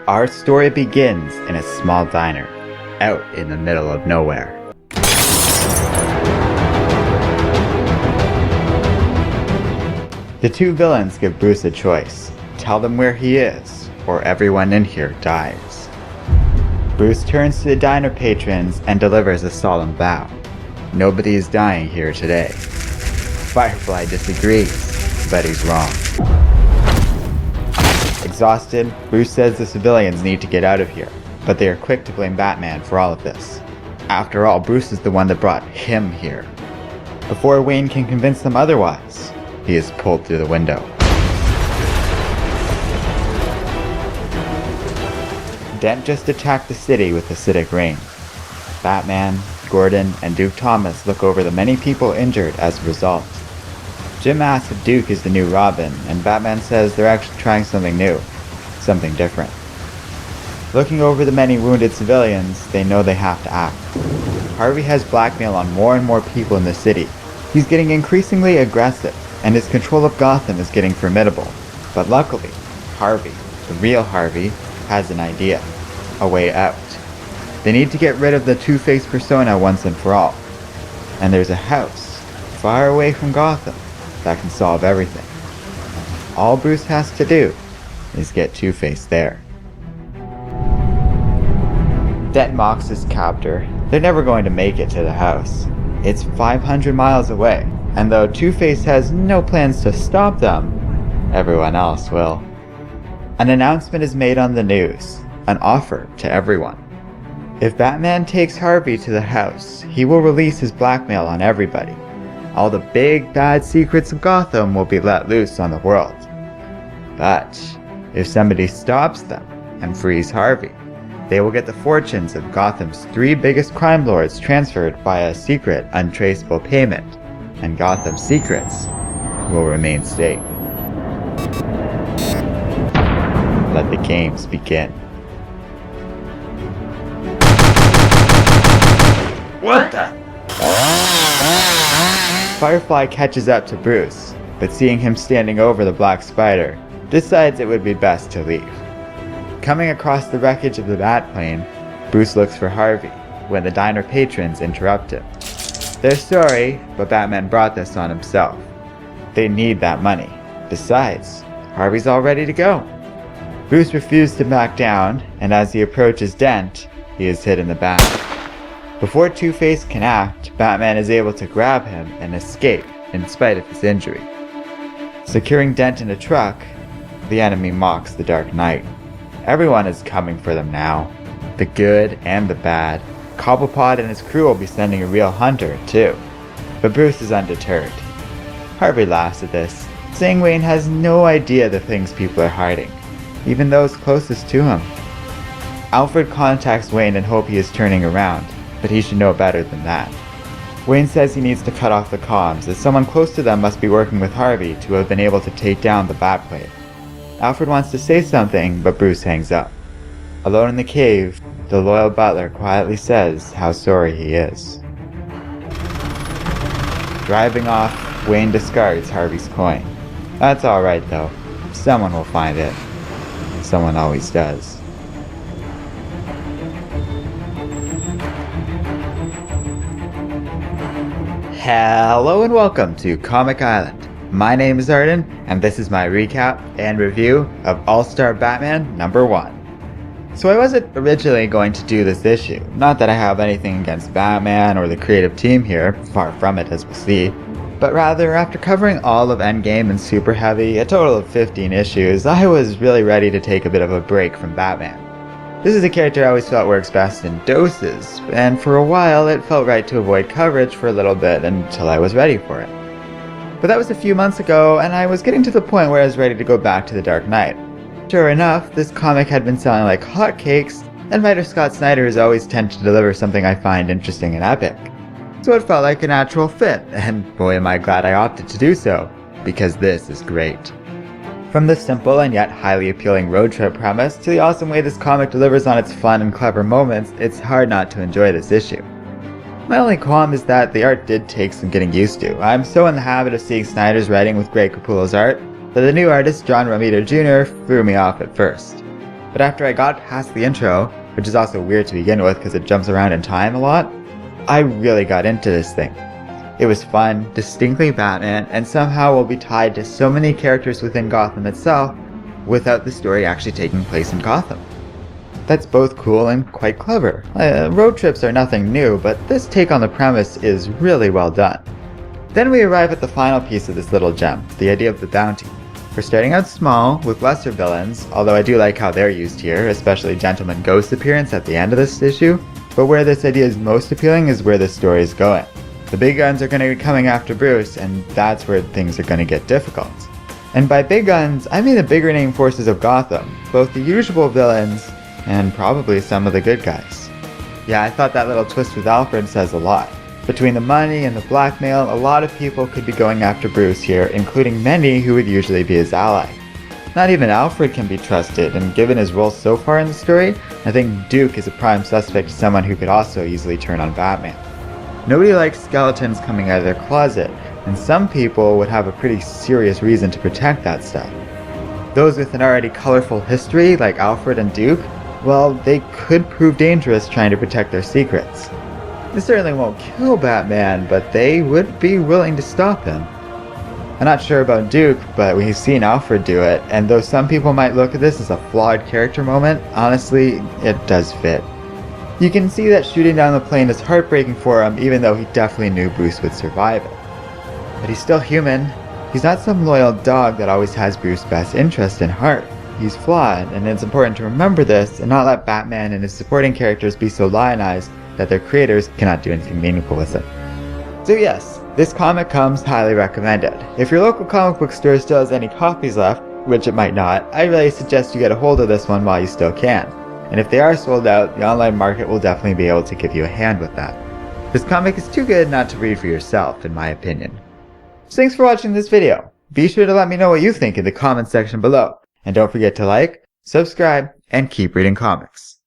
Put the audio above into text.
Our story begins in a small diner, out in the middle of nowhere. The two villains give Bruce a choice. Tell them where he is, or everyone in here dies. Bruce turns to the diner patrons and delivers a solemn vow. Nobody is dying here today. Firefly disagrees, but he's wrong. Exhausted, Bruce says the civilians need to get out of here, but they are quick to blame Batman for all of this. After all, Bruce is the one that brought him here. Before Wayne can convince them otherwise, he is pulled through the window. Dent just attacked the city with acidic rain. Batman, Gordon, and Duke Thomas look over the many people injured as a result. Jim asks if Duke is the new Robin, and Batman says they're actually trying something new, something different. Looking over the many wounded civilians, they know they have to act. Harvey has blackmail on more and more people in the city. He's getting increasingly aggressive, and his control of Gotham is getting formidable. But luckily, Harvey, the real Harvey, has an idea, a way out. They need to get rid of the Two-Face persona once and for all. And there's a house, far away from Gotham, that can solve everything. All Bruce has to do is get Two-Face there. Dent mocks his captor. They're never going to make it to the house. It's 500 miles away, and though Two-Face has no plans to stop them, everyone else will. An announcement is made on the news, an offer to everyone. If Batman takes Harvey to the house, he will release his blackmail on everybody. All the big bad secrets of Gotham will be let loose on the world. But if somebody stops them and frees Harvey, they will get the fortunes of Gotham's 3 biggest crime lords transferred via a secret, untraceable payment, and Gotham's secrets will remain safe. Let the games begin. What the? Firefly catches up to Bruce, but seeing him standing over the Black Spider, decides it would be best to leave. Coming across the wreckage of the Batplane, Bruce looks for Harvey, when the diner patrons interrupt him. They're sorry, but Batman brought this on himself. They need that money. Besides, Harvey's all ready to go. Bruce refused to back down, and as he approaches Dent, he is hit in the back. Before Two-Face can act, Batman is able to grab him and escape in spite of his injury. Securing Dent in a truck, the enemy mocks the Dark Knight. Everyone is coming for them now, the good and the bad. Cobblepot and his crew will be sending a real hunter, too. But Bruce is undeterred. Harvey laughs at this, saying Wayne has no idea the things people are hiding, even those closest to him. Alfred contacts Wayne and hopes he is turning around, but he should know better than that. Wayne says he needs to cut off the comms, as someone close to them must be working with Harvey to have been able to take down the Batplane. Alfred wants to say something, but Bruce hangs up. Alone in the cave, the loyal butler quietly says how sorry he is. Driving off, Wayne discards Harvey's coin. That's alright though. Someone will find it. Someone always does. Hello and welcome to Comic Island. My name is Arden, and this is my recap and review of All-Star Batman #1. So I wasn't originally going to do this issue. Not that I have anything against Batman or the creative team here, far from it as we'll see. But rather, after covering all of Endgame and Super Heavy, a total of 15 issues, I was really ready to take a bit of a break from Batman. This is a character I always felt works best in doses, and for a while it felt right to avoid coverage for a little bit until I was ready for it. But that was a few months ago, and I was getting to the point where I was ready to go back to the Dark Knight. Sure enough, this comic had been selling like hotcakes, and writer Scott Snyder has always tended to deliver something I find interesting and epic. So it felt like a natural fit, and boy am I glad I opted to do so, because this is great. From the simple and yet highly appealing road trip premise to the awesome way this comic delivers on its fun and clever moments, it's hard not to enjoy this issue. My only qualm is that the art did take some getting used to. I'm so in the habit of seeing Snyder's writing with Greg Capullo's art that the new artist John Romita Jr. threw me off at first. But after I got past the intro, which is also weird to begin with because it jumps around in time a lot, I really got into this thing. It was fun, distinctly Batman, and somehow will be tied to so many characters within Gotham itself without the story actually taking place in Gotham. That's both cool and quite clever. Road trips are nothing new, but this take on the premise is really well done. Then we arrive at the final piece of this little gem, the idea of the bounty. We're starting out small, with lesser villains, although I do like how they're used here, especially Gentleman Ghost's appearance at the end of this issue, but where this idea is most appealing is where the story is going. The big guns are going to be coming after Bruce, and that's where things are going to get difficult. And by big guns, I mean the bigger name forces of Gotham, both the usual villains and probably some of the good guys. Yeah, I thought that little twist with Alfred says a lot. Between the money and the blackmail, a lot of people could be going after Bruce here, including many who would usually be his ally. Not even Alfred can be trusted, and given his role so far in the story, I think Duke is a prime suspect, someone who could also easily turn on Batman. Nobody likes skeletons coming out of their closet, and some people would have a pretty serious reason to protect that stuff. Those with an already colorful history, like Alfred and Duke, well, they could prove dangerous trying to protect their secrets. They certainly won't kill Batman, but they would be willing to stop him. I'm not sure about Duke, but we've seen Alfred do it, and though some people might look at this as a flawed character moment, honestly, it does fit. You can see that shooting down the plane is heartbreaking for him, even though he definitely knew Bruce would survive it. But he's still human. He's not some loyal dog that always has Bruce's best interest in heart. He's flawed, and it's important to remember this and not let Batman and his supporting characters be so lionized that their creators cannot do anything meaningful with it. So yes, this comic comes highly recommended. If your local comic book store still has any copies left, which it might not, I really suggest you get a hold of this one while you still can. And if they are sold out, the online market will definitely be able to give you a hand with that. This comic is too good not to read for yourself, in my opinion. So thanks for watching this video. Be sure to let me know what you think in the comments section below. And don't forget to like, subscribe, and keep reading comics.